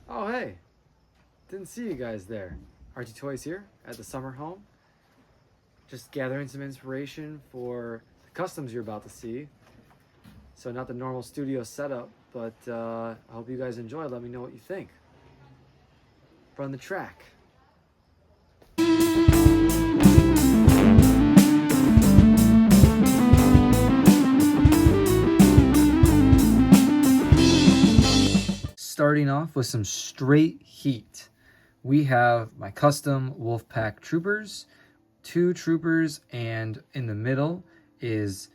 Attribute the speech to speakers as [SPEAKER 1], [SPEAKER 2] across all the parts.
[SPEAKER 1] Oh, hey. Didn't see you guys there. RT Toys here at the summer home. Just gathering some inspiration for the customs you're about to see. So not the normal studio setup, but I hope you guys enjoy. Let me know what you think. Run the track. Starting off with some straight heat. We have my custom Wolfpack troopers, 2 troopers, and in the middle is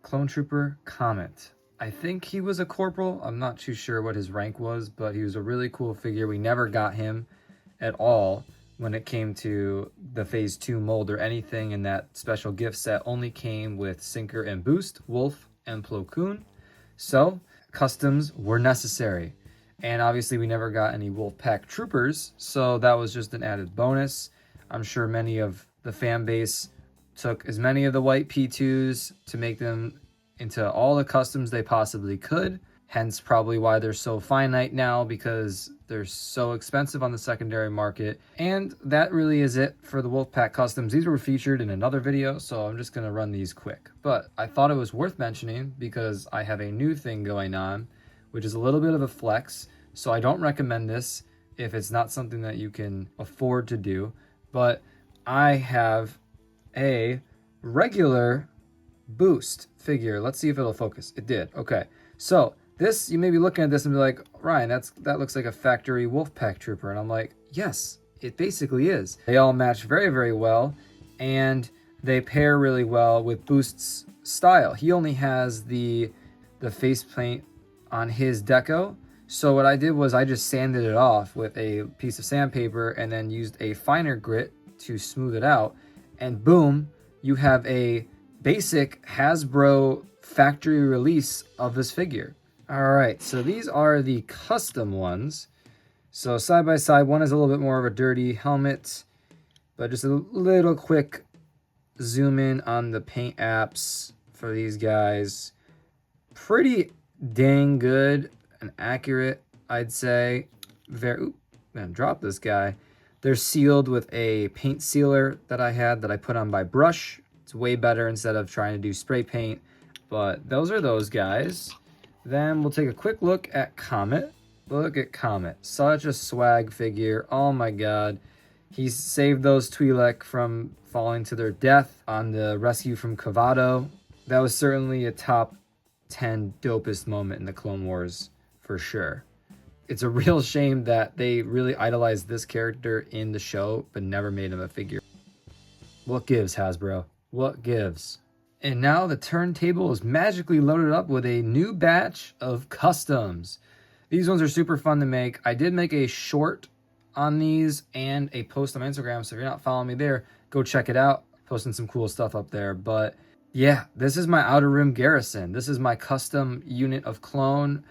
[SPEAKER 1] Clone Trooper Comet. I think he was a corporal. I'm not too sure what his rank was, but he was a really cool figure. We never got him at all when it came to the Phase 2 mold or anything in that special gift set. Only came with Sinker and Boost, Wolf, and Plo Koon. So customs were necessary. And obviously we never got any Wolfpack troopers, so that was just an added bonus. I'm sure many of the fan base took as many of the white P2s to make them into all the customs they possibly could. Hence probably why they're so finite now, because they're so expensive on the secondary market. And that really is it for the Wolfpack customs. These were featured in another video, so I'm just gonna run these quick. But I thought it was worth mentioning because I have a new thing going on, which is a little bit of a flex. So I don't recommend this if it's not something that you can afford to do. But I have a regular Boost figure. Let's see if it'll focus. It did. Okay. So this, you may be looking at this and be like, Ryan, that looks like a factory Wolfpack trooper. And I'm like, yes, it basically is. They all match very, very well. And they pair really well with Boost's style. He only has the face paint on his deco. So what I did was I just sanded it off with a piece of sandpaper and then used a finer grit to smooth it out. And boom, you have a basic Hasbro factory release of this figure. All right, so these are the custom ones. So side by side, one is a little bit more of a dirty helmet, but just a little quick zoom in on the paint apps for these guys. Pretty dang good and accurate, I'd say. I'm gonna drop this guy. They're sealed with a paint sealer that I had that I put on by brush. It's way better instead of trying to do spray paint. But those are those guys. Then we'll take a quick look at Comet. Look at Comet. Such a swag figure. Oh my god. He saved those Twi'lek from falling to their death on the rescue from Cavado. That was certainly a top 10 dopest moment in the Clone Wars, for sure. It's a real shame that they really idolized this character in the show, but never made him a figure. What gives, Hasbro? What gives? And now the turntable is magically loaded up with a new batch of customs. These ones are super fun to make. I did make a short on these and a post on Instagram, so if you're not following me there, go check it out. Posting some cool stuff up there. But yeah, this is my Outer Rim Garrison. This is my custom unit of clone.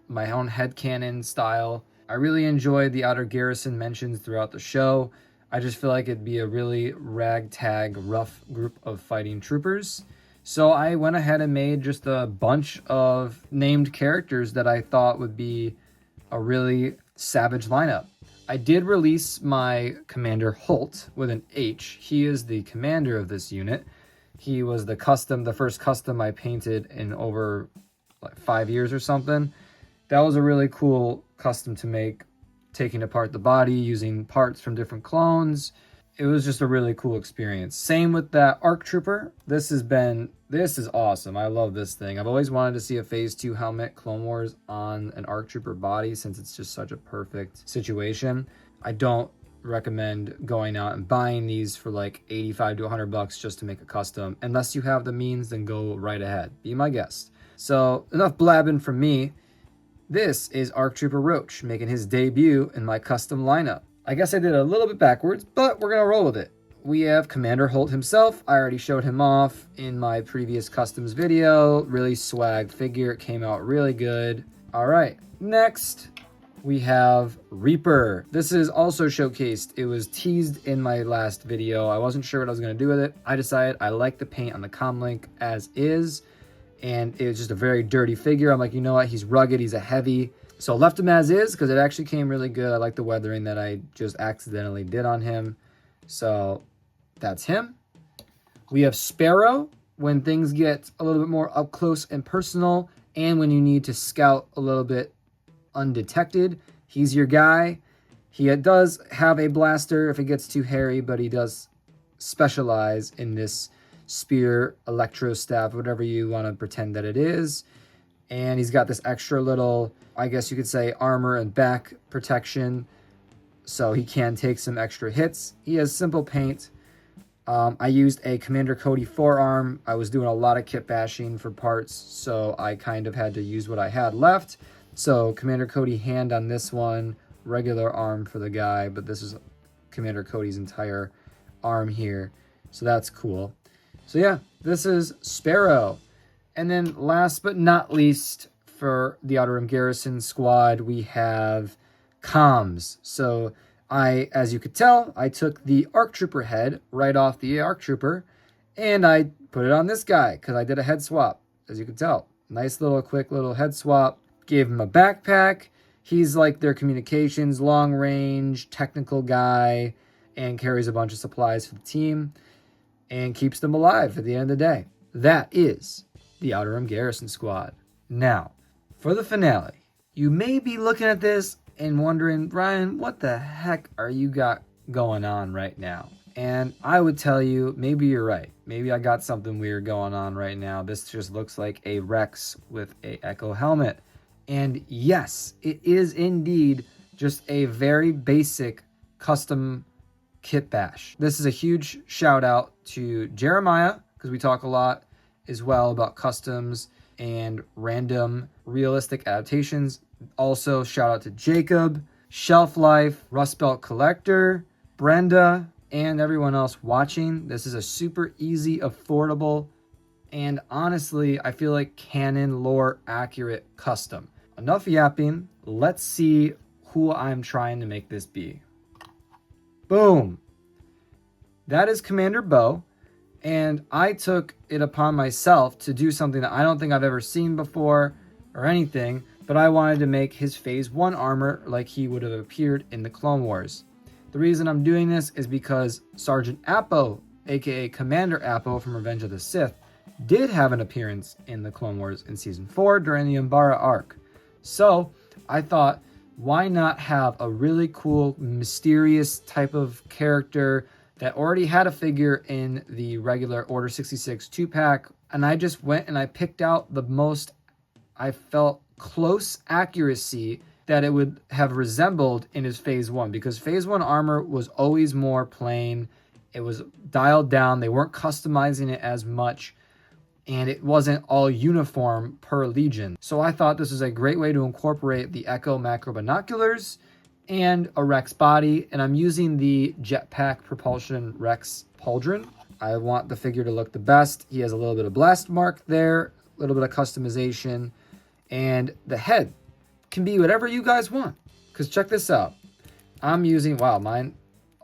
[SPEAKER 1] My own headcanon style. I really enjoyed the Outer Garrison mentions throughout the show. I just feel like it'd be a really ragtag, rough group of fighting troopers. So I went ahead and made just a bunch of named characters that I thought would be a really savage lineup. I did release my Commander Holt with an H. He is the commander of this unit. He was the first custom I painted in over like 5 years or something. That was a really cool custom to make, taking apart the body, using parts from different clones. It was just a really cool experience. Same with that ARC Trooper. This is awesome. I love this thing. I've always wanted to see a Phase 2 helmet, Clone Wars, on an ARC Trooper body since it's just such a perfect situation. I don't recommend going out and buying these for like 85 to 100 bucks just to make a custom. Unless you have the means, then go right ahead. Be my guest. So enough blabbing from me. This is ARC Trooper Roach making his debut in my custom lineup. I guess I did it a little bit backwards, but we're gonna roll with it. We have Commander Holt himself. I already showed him off in my previous customs video. Really swag figure. It came out really good. All right, next we have Reaper. This is also showcased. It was teased in my last video. I wasn't sure what I was gonna do with it. I decided I like the paint on the comlink as is, and it was just a very dirty figure. I'm like, you know what? He's rugged. He's a heavy. So I left him as is because it actually came really good. I like the weathering that I just accidentally did on him. So that's him. We have Sparrow when things get a little bit more up close and personal, and when you need to scout a little bit undetected. He's your guy. He does have a blaster if it gets too hairy, but he does specialize in this spear, electro staff, whatever you want to pretend that it is. And he's got this extra little, I guess you could say, armor and back protection, so he can take some extra hits. He has simple paint. I used a Commander Cody forearm. I was doing a lot of kit bashing for parts, so I kind of had to use what I had left. So Commander Cody hand on this one, regular arm for the guy, but this is Commander Cody's entire arm here. So that's cool. So yeah, this is Sparrow. And then last but not least, for the Outer Rim Garrison squad, we have comms. So as you could tell, I took the ARC Trooper head right off the ARC Trooper, and I put it on this guy because I did a head swap, as you could tell. Nice little quick little head swap. Gave him a backpack. He's like their communications, long range, technical guy, and carries a bunch of supplies for the team and keeps them alive at the end of the day. That is the Outer Rim Garrison squad. Now, for the finale, you may be looking at this and wondering, Ryan, what the heck are you got going on right now? And I would tell you, maybe you're right. Maybe I got something weird going on right now. This just looks like a Rex with a Echo helmet. And yes, it is indeed just a very basic custom kit bash. This is a huge shout out to Jeremiah, because we talk a lot as well about customs and random realistic adaptations. Also, shout out to Jacob, Shelf Life, Rust Belt Collector, Brenda, and everyone else watching. This is a super easy, affordable, and honestly, I feel like canon lore accurate custom. Enough yapping. Let's see who I'm trying to make this be. Boom. That is Commander Bo. And I took it upon myself to do something that I don't think I've ever seen before or anything, but I wanted to make his Phase 1 armor like he would have appeared in the Clone Wars. The reason I'm doing this is because Sergeant Appo, aka Commander Appo from Revenge of the Sith, did have an appearance in the Clone Wars in Season 4 during the Umbara arc. So I thought, why not have a really cool, mysterious type of character that already had a figure in the regular Order 66 2-pack, and I just went and I picked out the most, I felt, close accuracy that it would have resembled in his Phase 1, because Phase 1 armor was always more plain. It was dialed down. They weren't customizing it as much, and it wasn't all uniform per Legion. So I thought this was a great way to incorporate the Echo macro binoculars and a Rex body, and I'm using the Jetpack Propulsion Rex Pauldron. I want the figure to look the best. He has a little bit of blast mark there, a little bit of customization, and the head can be whatever you guys want. Because check this out. I'm using, wow, mine,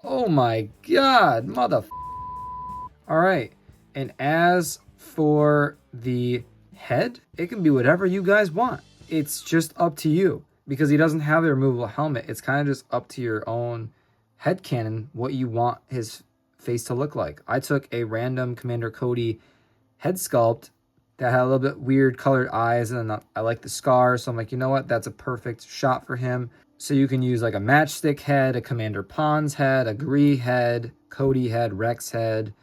[SPEAKER 1] oh my god, All right, and as for the head, it can be whatever you guys want. It's just up to you. Because he doesn't have a removable helmet, it's kind of just up to your own headcanon what you want his face to look like. I took a random Commander Cody head sculpt that had a little bit weird colored eyes, and I like the scar, so I'm like, you know what, that's a perfect shot for him. So you can use like a matchstick head, a Commander Pons head, a Gree head, Cody head, Rex head,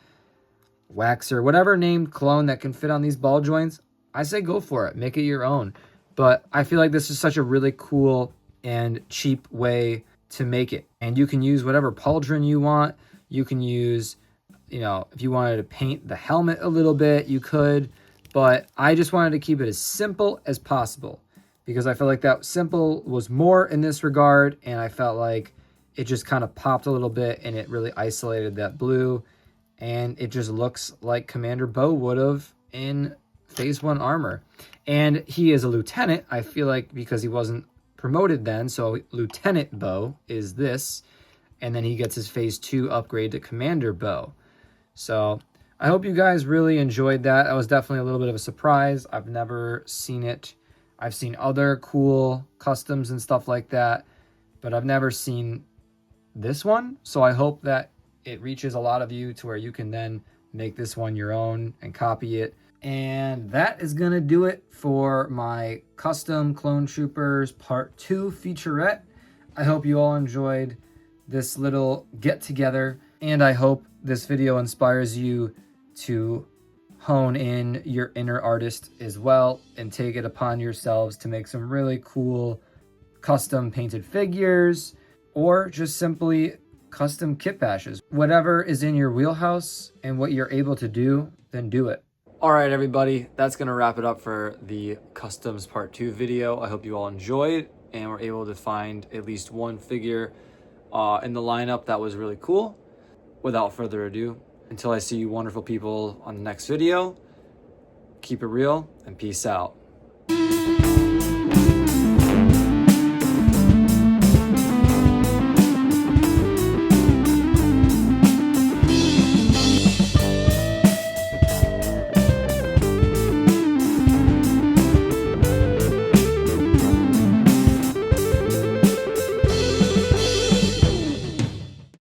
[SPEAKER 1] Waxer, whatever named clone that can fit on these ball joints. I say go for it, make it your own. But I feel like this is such a really cool and cheap way to make it. And you can use whatever pauldron you want. You can use, if you wanted to paint the helmet a little bit, you could. But I just wanted to keep it as simple as possible, because I felt like that simple was more in this regard. And I felt like it just kind of popped a little bit and it really isolated that blue. And it just looks like Commander Bo would have in Phase 1 armor. And he is a lieutenant, I feel like, because he wasn't promoted then. So Lieutenant Bo is this. And then he gets his Phase 2 upgrade to Commander Bo. So I hope you guys really enjoyed that. That was definitely a little bit of a surprise. I've never seen it I've seen other cool customs and stuff like that, but I've never seen this one. So I hope that it reaches a lot of you to where you can then make this one your own and copy it. And that is gonna do it for my custom Clone Troopers Part 2 featurette. I hope you all enjoyed this little get together, and I hope this video inspires you to hone in your inner artist as well and take it upon yourselves to make some really cool custom painted figures or just simply custom kit bashes. Whatever is in your wheelhouse and what you're able to do, then do it. All right, everybody, that's gonna wrap it up for the Customs Part 2 video. I hope you all enjoyed and were able to find at least one figure in the lineup that was really cool. Without further ado, until I see you wonderful people on the next video, keep it real and peace out.